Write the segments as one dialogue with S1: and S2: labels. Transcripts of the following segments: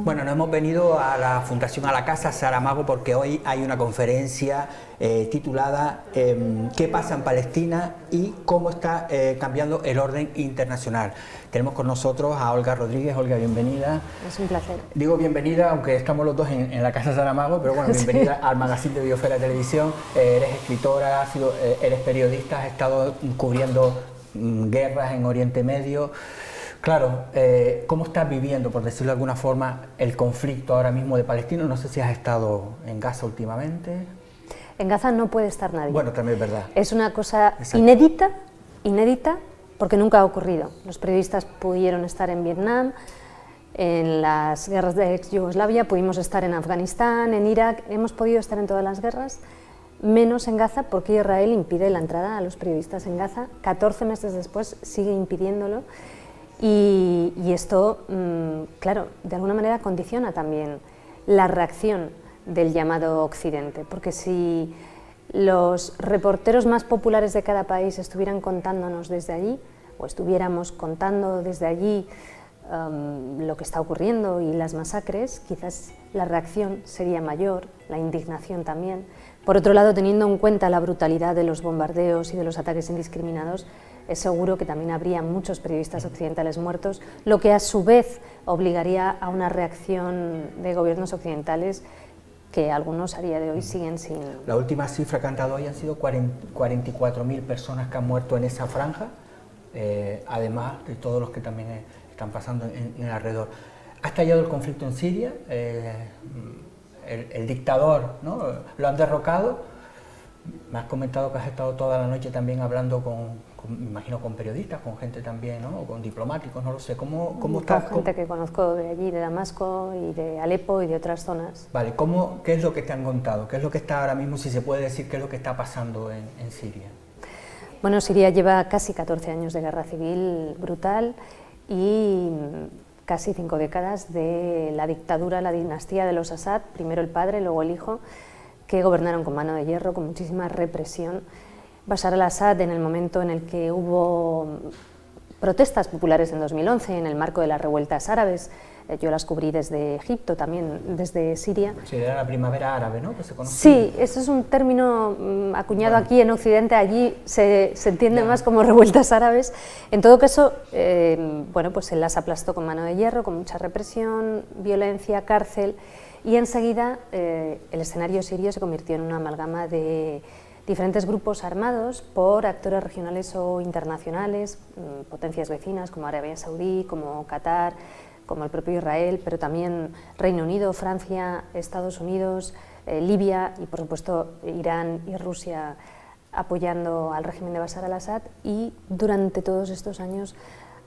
S1: Bueno, nos hemos venido a la Fundación a la Casa Saramago porque hoy hay una conferencia titulada ¿Qué pasa en Palestina y cómo está cambiando el orden internacional? Tenemos con nosotros a Olga Rodríguez. Olga, bienvenida.
S2: Es un placer.
S1: Digo bienvenida, aunque estamos los dos en la Casa Saramago, pero bueno, bienvenida sí. Al Magazine de Biosfera Televisión. Eres escritora, eres periodista, has estado cubriendo guerras en Oriente Medio. Claro, ¿cómo estás viviendo, por decirlo de alguna forma, el conflicto ahora mismo de Palestina? No sé si has estado en Gaza últimamente.
S2: En Gaza no puede estar nadie.
S1: Bueno, también es verdad.
S2: Es una cosa inédita, porque nunca ha ocurrido. Los periodistas pudieron estar en Vietnam, en las guerras de ex-Yugoslavia, pudimos estar en Afganistán, en Irak, hemos podido estar en todas las guerras, menos en Gaza, porque Israel impide la entrada a los periodistas en Gaza. 14 meses después sigue impidiéndolo. Y esto, claro, de alguna manera condiciona también la reacción del llamado Occidente, porque si los reporteros más populares de cada país estuvieran contándonos desde allí, o estuviéramos contando desde allí lo que está ocurriendo y las masacres, quizás la reacción sería mayor, la indignación también. Por otro lado, teniendo en cuenta la brutalidad de los bombardeos y de los ataques indiscriminados, es seguro que también habría muchos periodistas occidentales muertos, lo que a su vez obligaría a una reacción de gobiernos occidentales que algunos a día de hoy siguen sin...
S1: La última cifra que han dado hoy han sido 44.000 personas que han muerto en esa franja, además de todos los que también están pasando en alrededor. ¿Ha estallado el conflicto en Siria? El dictador, ¿no? Lo han derrocado. Me has comentado que has estado toda la noche también hablando me imagino con periodistas, con gente también, ¿no? O con diplomáticos, no lo sé. ¿Cómo está?
S2: Con gente que conozco de allí, de Damasco y de Alepo y de otras zonas.
S1: Vale, ¿qué es lo que te han contado? ¿Qué es lo que está ahora mismo, si se puede decir, qué es lo que está pasando en Siria?
S2: Bueno, Siria lleva casi 14 años de guerra civil brutal y casi 5 décadas de la dictadura, la dinastía de los Assad, primero el padre, luego el hijo, que gobernaron con mano de hierro, con muchísima represión. Bashar al-Assad, en el momento en el que hubo protestas populares en 2011, en el marco de las revueltas árabes, yo las cubrí desde Egipto, también desde Siria.
S1: Sí, era la primavera árabe, ¿no? Que se conoce.
S2: Sí, eso es un término acuñado aquí en Occidente, allí se entiende más como revueltas árabes. En todo caso, bueno, pues se las aplastó con mano de hierro, con mucha represión, violencia, cárcel, y enseguida el escenario sirio se convirtió en una amalgama de diferentes grupos armados por actores regionales o internacionales, potencias vecinas como Arabia Saudí, como Qatar, como el propio Israel, pero también Reino Unido, Francia, Estados Unidos, Libia y por supuesto Irán y Rusia apoyando al régimen de Bashar al-Assad. Y durante todos estos años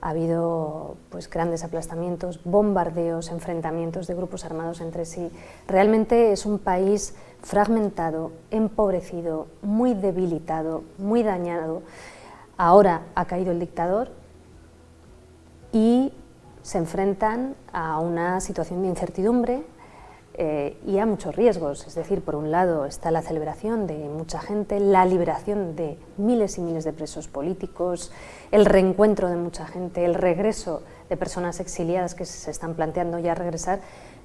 S2: ha habido pues grandes aplastamientos, bombardeos, enfrentamientos de grupos armados entre sí. Realmente es un país fragmentado, empobrecido, muy debilitado, muy dañado. Ahora ha caído el dictador y se enfrentan a una situación de incertidumbre y a muchos riesgos. Es decir, por un lado está la celebración de mucha gente, la liberación de miles y miles de presos políticos, el reencuentro de mucha gente, el regreso de personas exiliadas que se están planteando ya regresar,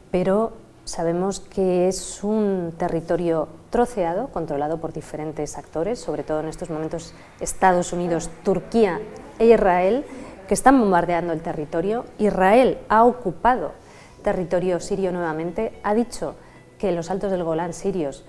S2: pero sabemos que es un territorio troceado, controlado por diferentes actores, sobre todo en estos momentos Estados Unidos, Turquía e Israel, que están bombardeando el territorio. Israel ha ocupado territorio sirio nuevamente, ha dicho que los altos del Golán sirios,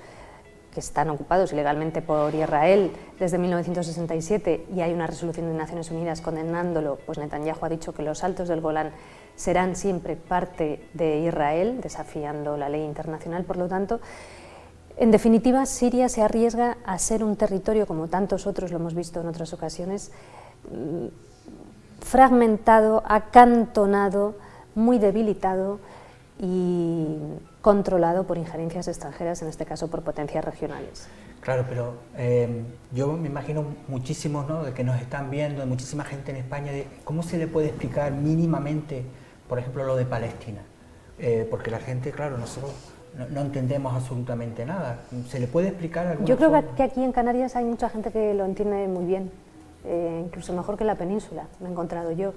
S2: que están ocupados ilegalmente por Israel desde 1967 y hay una resolución de Naciones Unidas condenándolo, pues Netanyahu ha dicho que los altos del Golán serán siempre parte de Israel, desafiando la ley internacional. Por lo tanto, en definitiva, Siria se arriesga a ser un territorio, como tantos otros lo hemos visto en otras ocasiones, fragmentado, acantonado, muy debilitado y controlado por injerencias extranjeras, en este caso por potencias regionales.
S1: Claro, pero yo me imagino muchísimos, ¿no?, de que nos están viendo, de muchísima gente en España, de cómo se le puede explicar mínimamente, por ejemplo, lo de Palestina. Porque la gente, claro, nosotros no entendemos absolutamente nada. ¿Se le puede explicar alguna
S2: Yo creo
S1: forma?
S2: que aquí en Canarias hay mucha gente que lo entiende muy bien, incluso mejor que en la península, me he encontrado yo.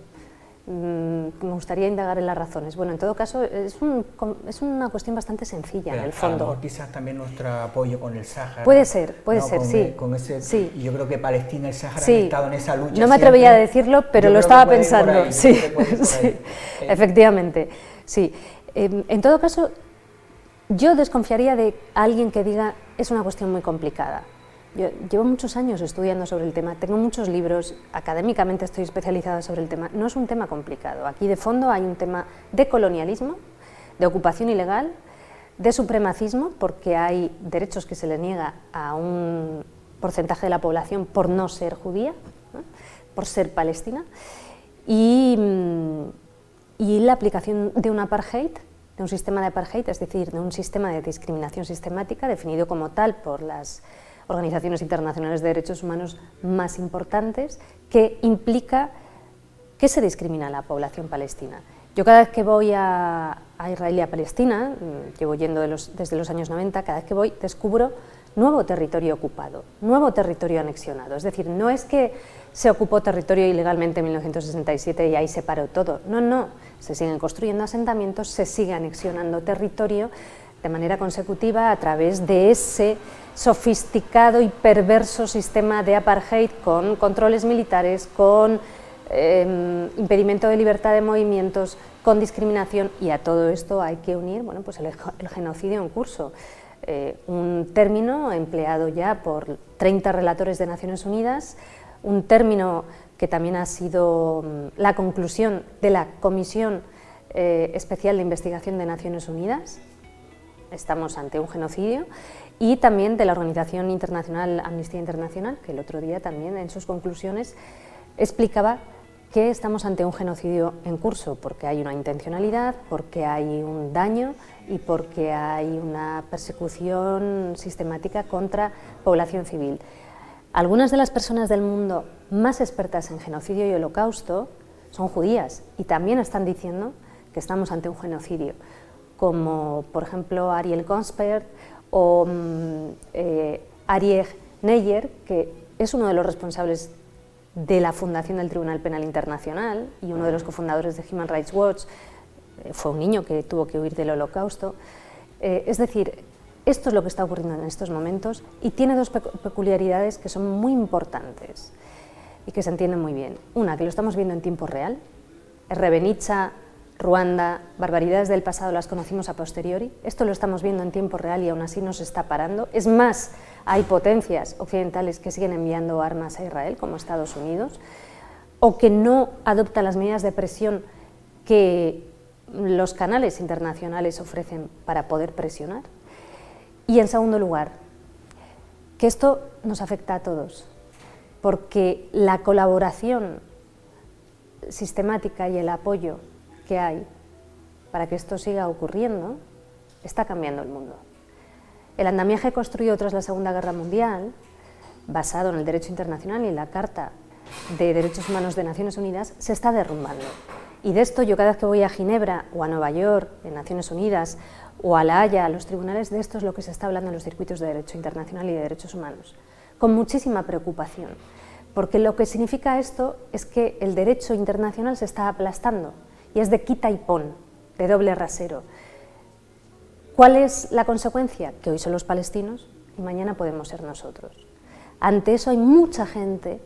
S2: Me gustaría indagar en las razones. Bueno, en todo caso, es una cuestión bastante sencilla,
S1: pero
S2: en el fondo.
S1: A lo mejor quizás también nuestro apoyo con el Sáhara.
S2: Puede ser,
S1: ¿no?
S2: sí.
S1: Con ese,
S2: sí.
S1: Yo creo que Palestina y el Sáhara
S2: sí.
S1: han estado en esa lucha.
S2: No me atrevía a decirlo, pero lo estaba pensando. Sí,
S1: sí.
S2: Efectivamente. Sí. En todo caso, yo desconfiaría de alguien que diga es una cuestión muy complicada. Yo llevo muchos años estudiando sobre el tema, tengo muchos libros, académicamente estoy especializada sobre el tema. No es un tema complicado. Aquí de fondo hay un tema de colonialismo, de ocupación ilegal, de supremacismo, porque hay derechos que se le niega a un porcentaje de la población por no ser judía, ¿no? Por ser palestina, y la aplicación de un apartheid, de un sistema de apartheid, es decir, de un sistema de discriminación sistemática definido como tal por las organizaciones internacionales de derechos humanos más importantes, que implica que se discrimina a la población palestina. Yo cada vez que voy a Israel y a Palestina, llevo yendo desde los años 90, cada vez que voy descubro nuevo territorio ocupado, nuevo territorio anexionado. Es decir, no es que se ocupó territorio ilegalmente en 1967 y ahí se paró todo. No, no, se siguen construyendo asentamientos, se sigue anexionando territorio de manera consecutiva a través de ese sofisticado y perverso sistema de apartheid con controles militares, con impedimento de libertad de movimientos, con discriminación, y a todo esto hay que unir, bueno, pues el genocidio en curso, un término empleado ya por 30 relatores de Naciones Unidas, un término que también ha sido la conclusión de la Comisión Especial de Investigación de Naciones Unidas. Estamos ante un genocidio, y también de la organización internacional Amnistía Internacional, que el otro día también en sus conclusiones explicaba que estamos ante un genocidio en curso, porque hay una intencionalidad, porque hay un daño y porque hay una persecución sistemática contra población civil. Algunas de las personas del mundo más expertas en genocidio y holocausto son judías y también están diciendo que estamos ante un genocidio, como por ejemplo Ariel Gonspert o Arieh Neyer, que es uno de los responsables de la fundación del Tribunal Penal Internacional y uno de los cofundadores de Human Rights Watch. Fue un niño que tuvo que huir del Holocausto. Es decir, esto es lo que está ocurriendo en estos momentos, y tiene dos peculiaridades que son muy importantes y que se entienden muy bien. Una, que lo estamos viendo en tiempo real. Srebrenica, Ruanda, barbaridades del pasado las conocimos a posteriori. Esto lo estamos viendo en tiempo real y aún así nos está parando. Es más, hay potencias occidentales que siguen enviando armas a Israel, como Estados Unidos, o que no adoptan las medidas de presión que los canales internacionales ofrecen para poder presionar. Y en segundo lugar, que esto nos afecta a todos, porque la colaboración sistemática y el apoyo que hay para que esto siga ocurriendo está cambiando el mundo. El andamiaje construido tras la Segunda Guerra Mundial, basado en el derecho internacional y en la Carta de Derechos Humanos de Naciones Unidas, se está derrumbando. Y de esto yo cada vez que voy a Ginebra o a Nueva York, en Naciones Unidas, o a La Haya, a los tribunales, de esto es lo que se está hablando en los circuitos de derecho internacional y de derechos humanos, con muchísima preocupación, porque lo que significa esto es que el derecho internacional se está aplastando, y es de quita y pon, de doble rasero. ¿Cuál es la consecuencia? Que hoy son los palestinos y mañana podemos ser nosotros. Ante eso hay mucha gente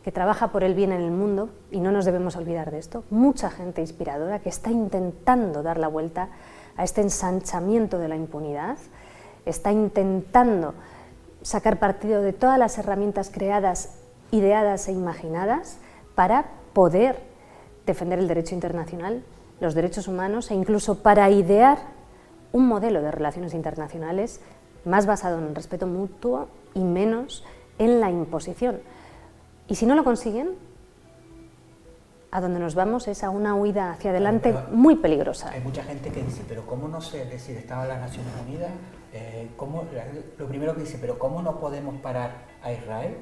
S2: que trabaja por el bien en el mundo, y no nos debemos olvidar de esto, mucha gente inspiradora que está intentando dar la vuelta a este ensanchamiento de la impunidad, está intentando sacar partido de todas las herramientas creadas, ideadas e imaginadas para poder defender el derecho internacional, los derechos humanos, e incluso para idear un modelo de relaciones internacionales más basado en el respeto mutuo y menos en la imposición. Y si no lo consiguen, a donde nos vamos es a una huida hacia adelante muy peligrosa.
S1: Hay mucha gente que dice, pero ¿cómo no sé? Es decir, estaban las Naciones Unidas, lo primero que dice, pero ¿cómo no podemos parar a Israel?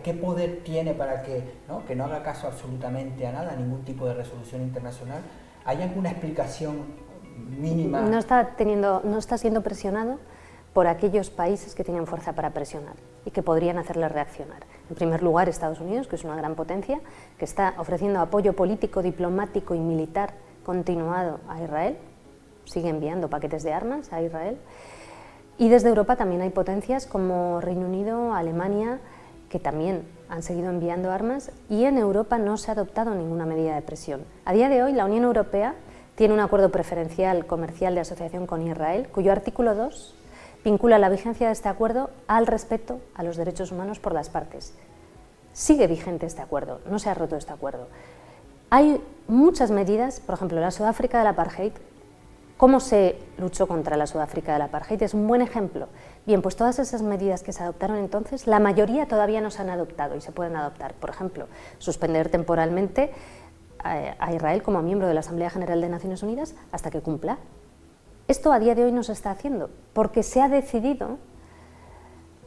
S1: ¿Qué poder tiene para que no haga caso absolutamente a nada, a ningún tipo de resolución internacional? ¿Hay alguna explicación mínima?
S2: No está siendo presionado por aquellos países que tienen fuerza para presionar. y que podrían hacerle reaccionar. En primer lugar, Estados Unidos, que es una gran potencia, que está ofreciendo apoyo político, diplomático y militar continuado a Israel, sigue enviando paquetes de armas a Israel, y desde Europa también hay potencias como Reino Unido, Alemania, que también han seguido enviando armas, y en Europa no se ha adoptado ninguna medida de presión. A día de hoy, la Unión Europea tiene un acuerdo preferencial comercial de asociación con Israel, cuyo artículo 2 vincula la vigencia de este acuerdo al respeto a los derechos humanos por las partes. Sigue vigente este acuerdo, no se ha roto este acuerdo. Hay muchas medidas, por ejemplo, la Sudáfrica del apartheid. ¿Cómo se luchó contra la Sudáfrica del apartheid? Es un buen ejemplo. Bien, pues todas esas medidas que se adoptaron entonces, la mayoría todavía no se han adoptado y se pueden adoptar. Por ejemplo, suspender temporalmente a Israel como miembro de la Asamblea General de Naciones Unidas hasta que cumpla. Esto a día de hoy no se está haciendo porque se ha decidido,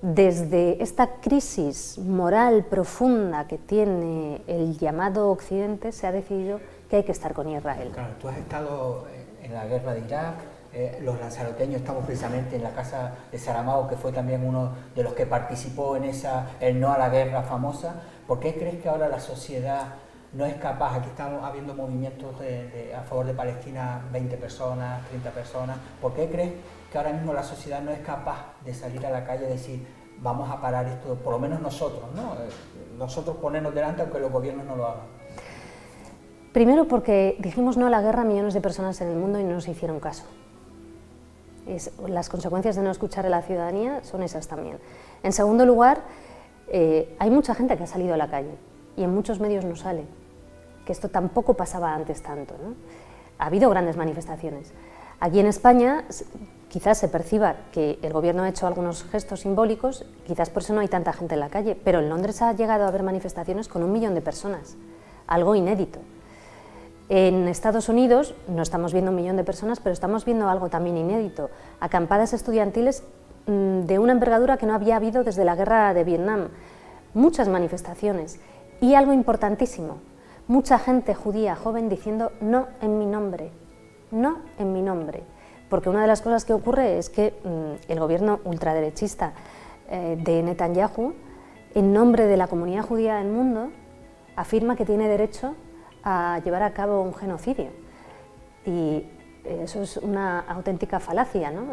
S2: desde esta crisis moral profunda que tiene el llamado Occidente, se ha decidido que hay que estar con Israel.
S1: Claro, tú has estado en la guerra de Irak, los lanzaroteños estamos precisamente en la casa de Saramago, que fue también uno de los que participó en el no a la guerra famosa. ¿Por qué crees que ahora la sociedad no es capaz? Aquí estamos habiendo movimientos a favor de Palestina, 20 personas, 30 personas. ¿Por qué crees que ahora mismo la sociedad no es capaz de salir a la calle y decir vamos a parar esto, por lo menos nosotros, ¿no? Nosotros ponernos delante aunque los gobiernos no lo hagan?
S2: Primero porque dijimos no a la guerra a millones de personas en el mundo y no nos hicieron caso. Las consecuencias de no escuchar a la ciudadanía son esas también. En segundo lugar, hay mucha gente que ha salido a la calle y en muchos medios no sale, que esto tampoco pasaba antes tanto, ¿no? Ha habido grandes manifestaciones. Aquí en España quizás se perciba que el gobierno ha hecho algunos gestos simbólicos, quizás por eso no hay tanta gente en la calle, pero en Londres ha llegado a haber manifestaciones con 1 millón de personas, algo inédito. En Estados Unidos no estamos viendo 1 millón de personas, pero estamos viendo algo también inédito, acampadas estudiantiles de una envergadura que no había habido desde la guerra de Vietnam, muchas manifestaciones y algo importantísimo, mucha gente judía joven diciendo no en mi nombre, no en mi nombre, porque una de las cosas que ocurre es que el gobierno ultraderechista de Netanyahu, en nombre de la comunidad judía del mundo, afirma que tiene derecho a llevar a cabo un genocidio, y eso es una auténtica falacia, ¿no?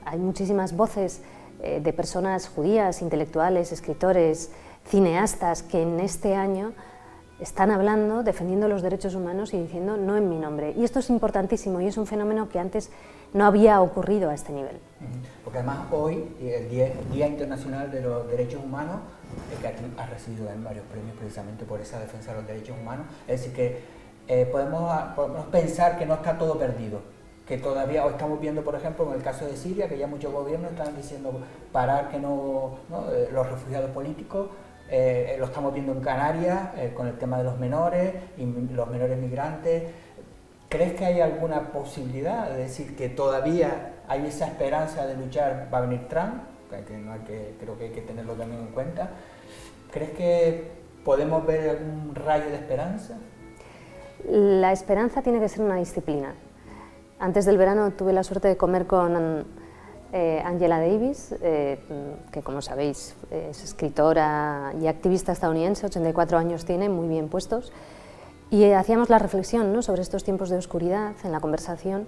S2: Hay muchísimas voces de personas judías, intelectuales, escritores, cineastas que en este año están hablando, defendiendo los derechos humanos y diciendo no en mi nombre, y esto es importantísimo y es un fenómeno que antes no había ocurrido a este nivel.
S1: Porque además hoy, el Día Internacional de los Derechos Humanos, que aquí ha recibido varios premios precisamente por esa defensa de los derechos humanos, es decir que podemos pensar que no está todo perdido, que todavía hoy estamos viendo, por ejemplo, en el caso de Siria, que ya muchos gobiernos están diciendo parar que los refugiados políticos. Lo estamos viendo en Canarias con el tema de los menores y los menores migrantes. ¿Crees que hay alguna posibilidad de decir que todavía hay esa esperanza de luchar? Va a venir Trump, creo que hay que tenerlo también en cuenta. ¿Crees que podemos ver algún rayo de esperanza?
S2: La esperanza tiene que ser una disciplina. Antes del verano tuve la suerte de comer con Angela Davis, que como sabéis es escritora y activista estadounidense, 84 años tiene, muy bien puestos, y hacíamos la reflexión, ¿no?, sobre estos tiempos de oscuridad en la conversación,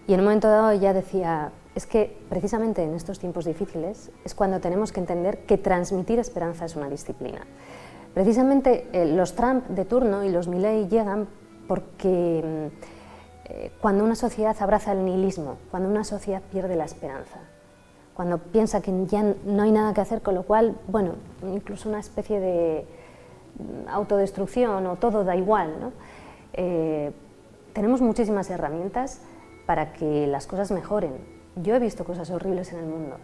S2: y en un momento dado ella decía, es que precisamente en estos tiempos difíciles es cuando tenemos que entender que transmitir esperanza es una disciplina. Precisamente los Trump de turno y los Milei llegan porque cuando una sociedad abraza el nihilismo, cuando una sociedad pierde la esperanza, cuando piensa que ya no hay nada que hacer, con lo cual, bueno, incluso una especie de autodestrucción o todo da igual, ¿no? Tenemos muchísimas herramientas para que las cosas mejoren. Yo he visto cosas horribles en el mundo,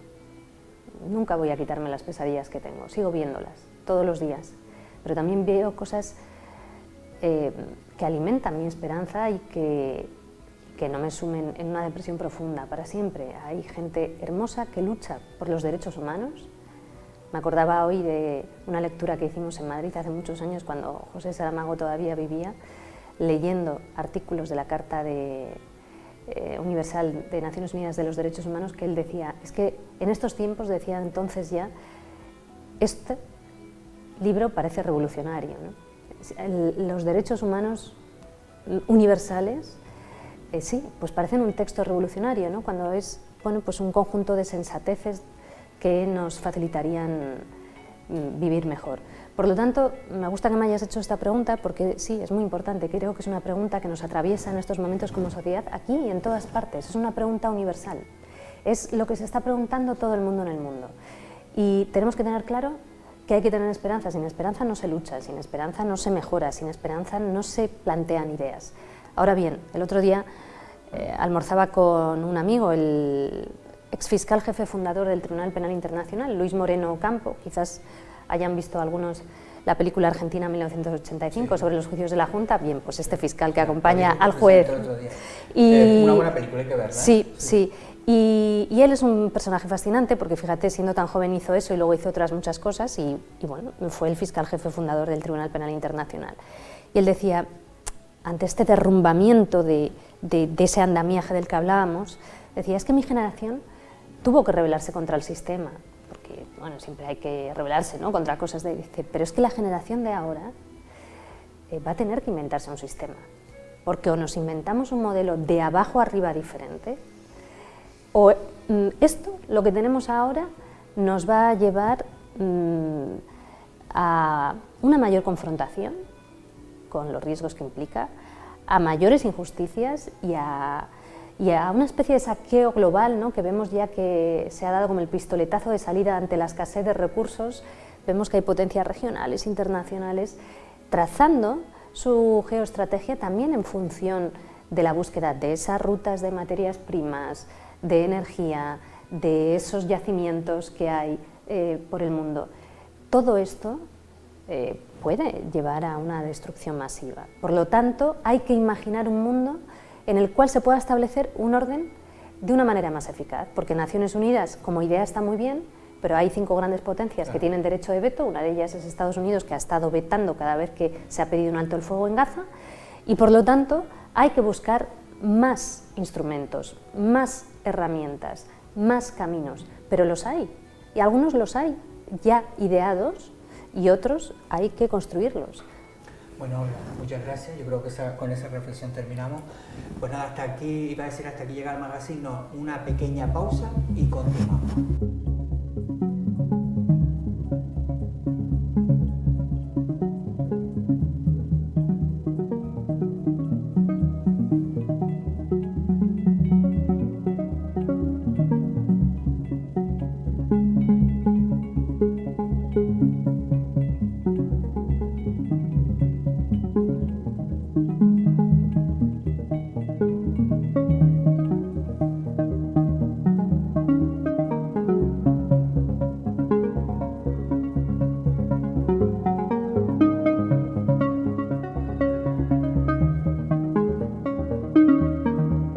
S2: nunca voy a quitarme las pesadillas que tengo, sigo viéndolas todos los días, pero también veo cosas que alimentan mi esperanza y que no me sumen en una depresión profunda para siempre. Hay gente hermosa que lucha por los derechos humanos. Me acordaba hoy de una lectura que hicimos en Madrid hace muchos años, cuando José Saramago todavía vivía, leyendo artículos de la Carta de Universal de Naciones Unidas de los Derechos Humanos, que él decía, es que en estos tiempos, decía entonces ya, este libro parece revolucionario, ¿no? Los derechos humanos universales, sí, pues parecen un texto revolucionario, ¿no? Cuando es, bueno, pues un conjunto de sensateces que nos facilitarían vivir mejor. Por lo tanto, me gusta que me hayas hecho esta pregunta porque sí, es muy importante, creo que es una pregunta que nos atraviesa en estos momentos como sociedad, aquí y en todas partes, es una pregunta universal, es lo que se está preguntando todo el mundo en el mundo. Y tenemos que tener claro que hay que tener esperanza, sin esperanza no se lucha, sin esperanza no se mejora, sin esperanza no se plantean ideas. Ahora bien, el otro día almorzaba con un amigo, el exfiscal jefe fundador del Tribunal Penal Internacional, Luis Moreno Ocampo, quizás hayan visto algunos la película argentina 1985 sobre los juicios de la Junta, bien, pues este fiscal que acompaña al juez.
S1: Y una buena película, hay que verla.
S2: Sí, sí. Y él es un personaje fascinante porque, fíjate, siendo tan joven hizo eso y luego hizo otras muchas cosas y bueno, fue el fiscal jefe fundador del Tribunal Penal Internacional. Y él decía, ante este derrumbamiento de ese andamiaje del que hablábamos, decía, es que mi generación tuvo que rebelarse contra el sistema, porque bueno, siempre hay que rebelarse, ¿no?, contra cosas dice, pero es que la generación de ahora va a tener que inventarse un sistema, porque o nos inventamos un modelo de abajo arriba diferente, o esto, lo que tenemos ahora, nos va a llevar a una mayor confrontación con los riesgos que implica, a mayores injusticias y a una especie de saqueo global, ¿no?, que vemos ya que se ha dado como el pistoletazo de salida ante la escasez de recursos. Vemos que hay potencias regionales, internacionales, trazando su geoestrategia también en función de la búsqueda de esas rutas de materias primas, de energía, de esos yacimientos que hay por el mundo. Todo esto puede llevar a una destrucción masiva. Por lo tanto, hay que imaginar un mundo en el cual se pueda establecer un orden de una manera más eficaz, porque Naciones Unidas como idea está muy bien, pero hay 5 grandes potencias que tienen derecho de veto, una de ellas es Estados Unidos, que ha estado vetando cada vez que se ha pedido un alto el fuego en Gaza, y por lo tanto hay que buscar más instrumentos, más herramientas, más caminos, pero los hay, y algunos los hay ya ideados, y otros hay que construirlos.
S1: Bueno, muchas gracias, yo creo que con esa reflexión terminamos. Pues nada, hasta aquí, iba a decir hasta aquí llega el magazine, no, una pequeña pausa y continuamos.